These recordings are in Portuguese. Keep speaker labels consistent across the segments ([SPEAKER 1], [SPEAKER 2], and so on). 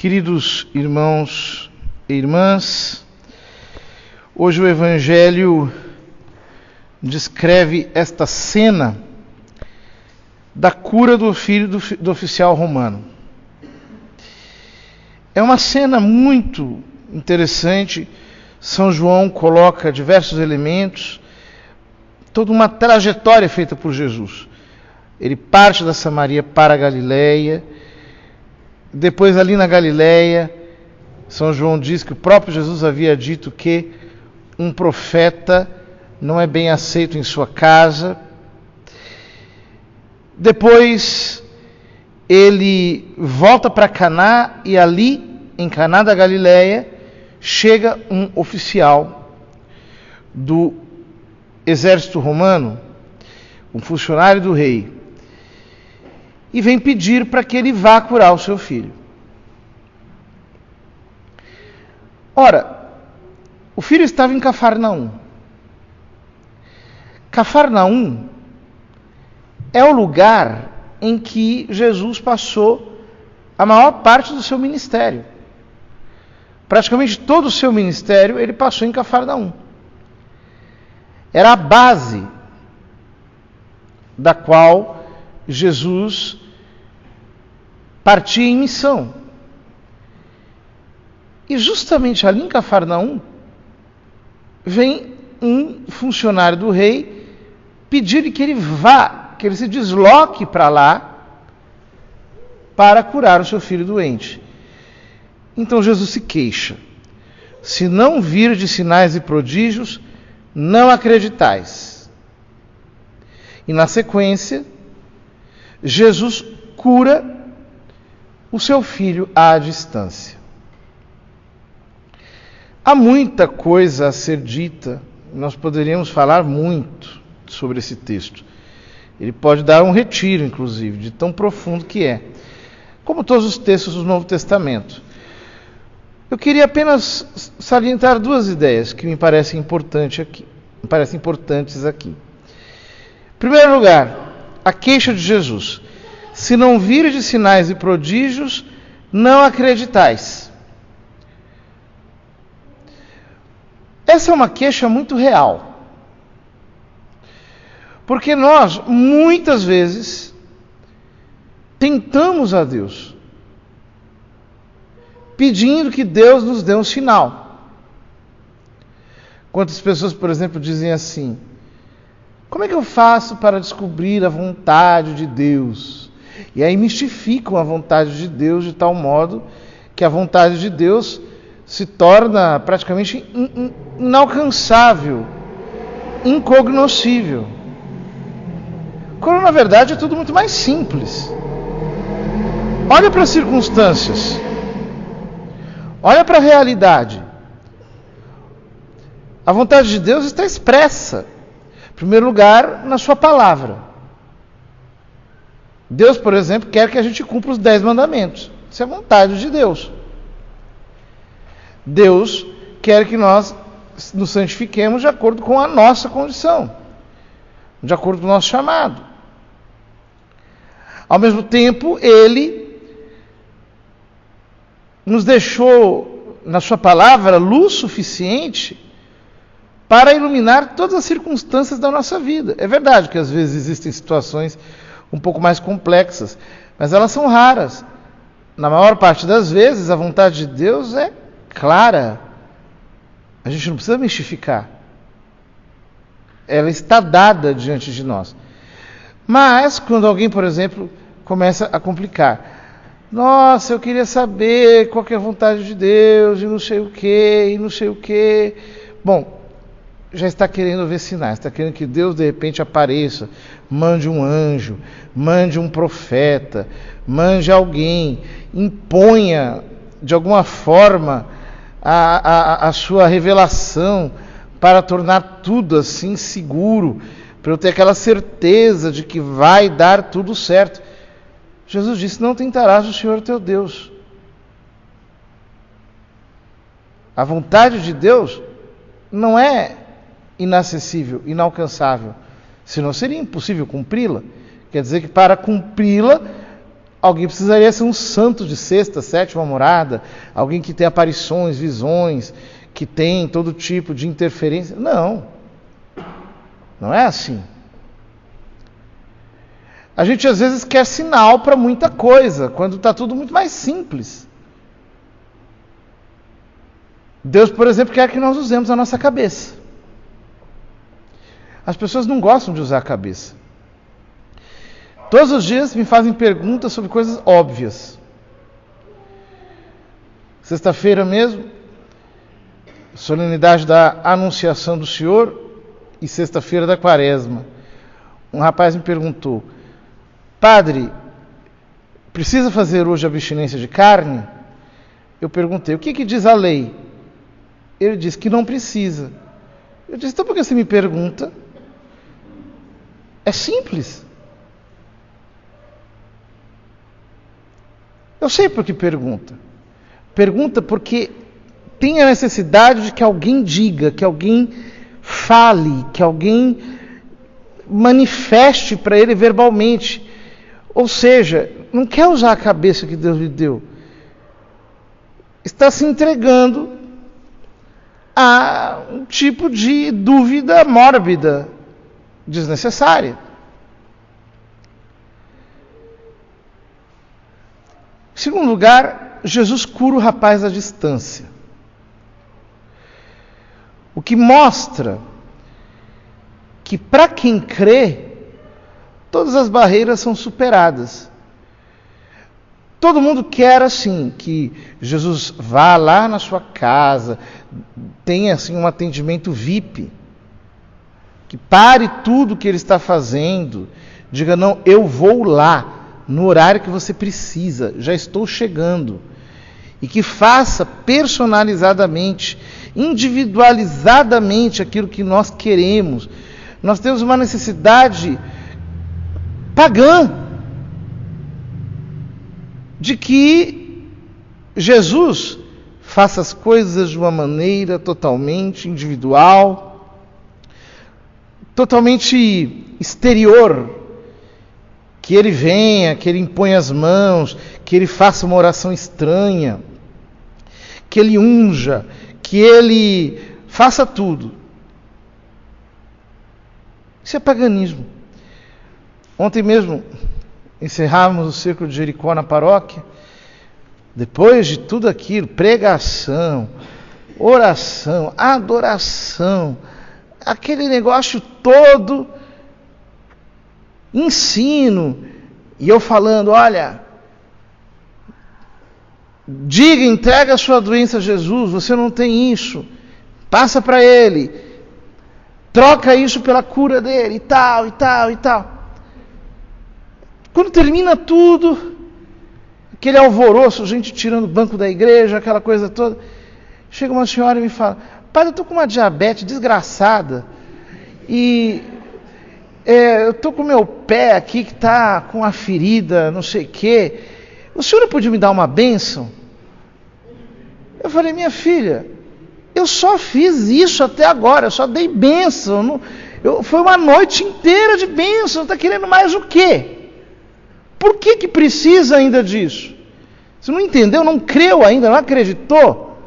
[SPEAKER 1] Queridos irmãos e irmãs, hoje o Evangelho descreve esta cena da cura do filho do oficial romano. É uma cena muito interessante. São João coloca diversos elementos, toda uma trajetória feita por Jesus. Ele parte da Samaria para a Galileia. Depois, ali na Galileia, São João diz que o próprio Jesus havia dito que um profeta não é bem aceito em sua casa. Depois, ele volta para Caná e ali, em Caná da Galileia, chega um oficial do exército romano, um funcionário do rei, e vem pedir para que ele vá curar o seu filho. Ora, o filho estava em Cafarnaum. Cafarnaum é o lugar em que Jesus passou a maior parte do seu ministério. Praticamente todo o seu ministério ele passou em Cafarnaum. Era a base da qual Jesus partia em missão. E justamente ali em Cafarnaum, vem um funcionário do rei pedir que ele vá, que ele se desloque para lá para curar o seu filho doente. Então Jesus se queixa: se não virdes sinais e prodígios, não acreditais. E na sequência, Jesus cura o seu filho à distância. Há muita coisa a ser dita, nós poderíamos falar muito sobre esse texto. Ele pode dar um retiro, inclusive, de tão profundo que é, como todos os textos do Novo Testamento. Eu queria apenas salientar duas ideias que me parecem importantes aqui. Em primeiro lugar, a queixa de Jesus: se não virdes sinais e prodígios, não acreditais. Essa é uma queixa muito real. Porque nós, muitas vezes, tentamos a Deus, pedindo que Deus nos dê um sinal. Quantas pessoas, por exemplo, dizem assim: como é que eu faço para descobrir a vontade de Deus? E aí mistificam a vontade de Deus de tal modo que a vontade de Deus se torna praticamente inalcançável, incognoscível. Quando na verdade é tudo muito mais simples. Olha para as circunstâncias. Olha para a realidade. A vontade de Deus está expressa, em primeiro lugar, na sua palavra. Deus, por exemplo, quer que a gente cumpra os 10 mandamentos. Isso é a vontade de Deus. Deus quer que nós nos santifiquemos de acordo com a nossa condição, de acordo com o nosso chamado. Ao mesmo tempo, Ele nos deixou, na sua palavra, luz suficiente para iluminar todas as circunstâncias da nossa vida. É verdade que às vezes existem situações um pouco mais complexas, mas elas são raras. Na maior parte das vezes, a vontade de Deus é clara. A gente não precisa mistificar. Ela está dada diante de nós. Mas, quando alguém, por exemplo, começa a complicar: nossa, eu queria saber qual que é a vontade de Deus, e não sei o quê. Bom, já está querendo ver sinais, está querendo que Deus de repente apareça, mande um anjo, mande um profeta, mande alguém, imponha de alguma forma a sua revelação para tornar tudo assim seguro, para eu ter aquela certeza de que vai dar tudo certo. Jesus disse: não tentarás o Senhor teu Deus. A vontade de Deus não é inacessível, inalcançável, senão seria impossível cumpri-la. Quer dizer que para cumpri-la, alguém precisaria ser um santo de sexta, sétima morada, alguém que tem aparições, visões, que tem todo tipo de interferência. Não. Não é assim. A gente às vezes quer sinal para muita coisa, quando está tudo muito mais simples. Deus, por exemplo, quer que nós usemos a nossa cabeça. As pessoas não gostam de usar a cabeça. Todos os dias me fazem perguntas sobre coisas óbvias. Sexta-feira mesmo, solenidade da Anunciação do Senhor e sexta-feira da Quaresma. Um rapaz me perguntou: padre, precisa fazer hoje abstinência de carne? Eu perguntei: o que diz a lei? Ele disse que não precisa. Eu disse: então por que você me pergunta? É simples. Eu sei por que pergunta. Pergunta porque tem a necessidade de que alguém diga, que alguém fale, que alguém manifeste para ele verbalmente. Ou seja, não quer usar a cabeça que Deus lhe deu. Está se entregando a um tipo de dúvida mórbida, desnecessária. Em segundo lugar, Jesus cura o rapaz à distância. O que mostra que para quem crê, todas as barreiras são superadas. Todo mundo quer assim, que Jesus vá lá na sua casa, tenha assim um atendimento VIP, que pare tudo que ele está fazendo, diga: não, eu vou lá, no horário que você precisa, já estou chegando. E que faça personalizadamente, individualizadamente aquilo que nós queremos. Nós temos uma necessidade pagã de que Jesus faça as coisas de uma maneira totalmente individual, totalmente exterior. Que ele venha, que ele imponha as mãos, que ele faça uma oração estranha, que ele unja, que ele faça tudo. Isso é paganismo. Ontem mesmo encerrávamos o Círculo de Jericó na paróquia. Depois de tudo aquilo, pregação, oração, adoração, aquele negócio todo, ensino, e eu falando: olha, diga, entrega a sua doença a Jesus, você não tem isso, passa para Ele, troca isso pela cura dele, e tal, e tal, e tal. Quando termina tudo, aquele alvoroço, gente tirando o banco da igreja, aquela coisa toda, chega uma senhora e me fala: padre, eu estou com uma diabetes desgraçada, e eu estou com o meu pé aqui que está com uma ferida, não sei o quê. O senhor não podia me dar uma bênção? Eu falei: minha filha, eu só fiz isso até agora, eu só dei bênção. Foi uma noite inteira de bênção, está querendo mais o quê? Por que precisa ainda disso? Você não entendeu, não creu ainda, não acreditou?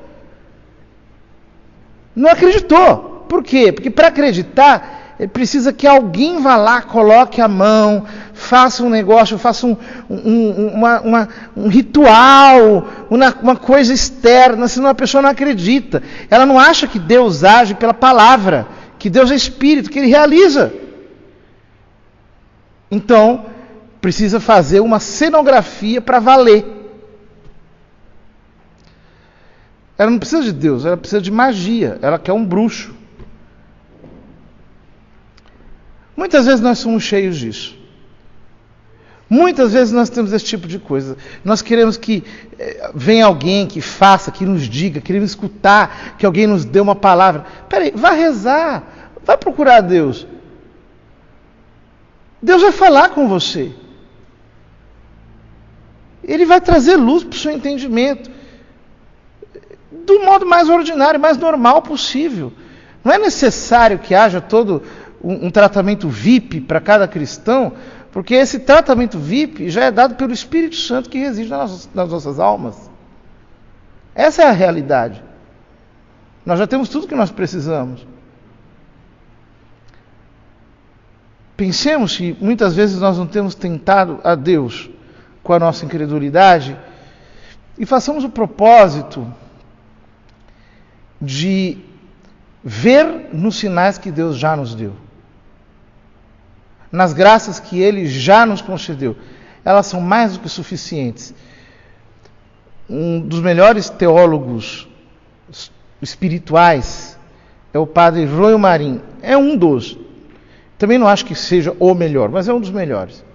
[SPEAKER 1] Não acreditou. Por quê? Porque para acreditar, ele precisa que alguém vá lá, coloque a mão, faça um negócio, faça um ritual, uma coisa externa, senão a pessoa não acredita. Ela não acha que Deus age pela palavra, que Deus é Espírito, que Ele realiza. Então, precisa fazer uma cenografia para valer. Ela não precisa de Deus, ela precisa de magia, ela quer um bruxo. Muitas vezes nós somos cheios disso. Muitas vezes nós temos esse tipo de coisa. Nós queremos que venha alguém que faça, que nos diga, queremos escutar, que alguém nos dê uma palavra. Peraí, vá rezar, vá procurar Deus. Deus vai falar com você. Ele vai trazer luz para o seu entendimento. Do modo mais ordinário, mais normal possível. Não é necessário que haja todo um tratamento VIP para cada cristão, Porque esse tratamento VIP já é dado pelo Espírito Santo que reside nas nossas almas. Essa é a realidade. Nós já temos tudo que nós precisamos. Pensemos que muitas vezes nós não temos tentado a Deus com a nossa incredulidade e façamos o propósito de ver nos sinais que Deus já nos deu, nas graças que Ele já nos concedeu. Elas são mais do que suficientes. Um dos melhores teólogos espirituais é o padre Royo Marim. É um dos. Também não acho que seja o melhor, mas é um dos melhores.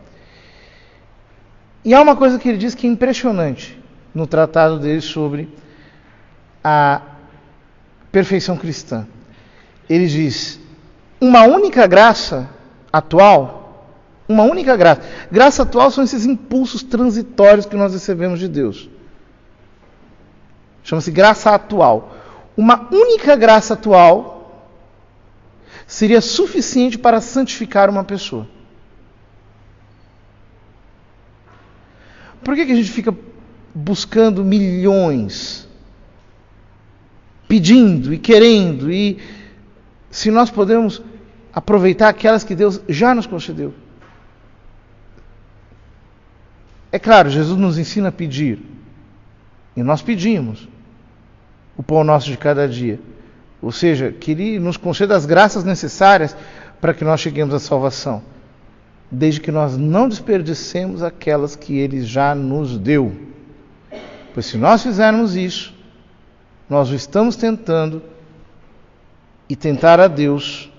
[SPEAKER 1] E há uma coisa que ele diz que é impressionante no tratado dele sobre a perfeição cristã. Ele diz: uma única graça atual, uma única graça. Graça atual são esses impulsos transitórios que nós recebemos de Deus. Chama-se graça atual. Uma única graça atual seria suficiente para santificar uma pessoa. Por que a gente fica buscando milhões, pedindo e querendo, e se nós podemos aproveitar aquelas que Deus já nos concedeu? É claro, Jesus nos ensina a pedir, e nós pedimos o pão nosso de cada dia. Ou seja, que Ele nos conceda as graças necessárias para que nós cheguemos à salvação, desde que nós não desperdicemos aquelas que Ele já nos deu. Pois se nós fizermos isso, nós o estamos tentando, e tentar a Deus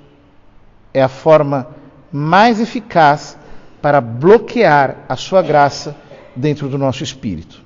[SPEAKER 1] é a forma mais eficaz para bloquear a sua graça dentro do nosso espírito.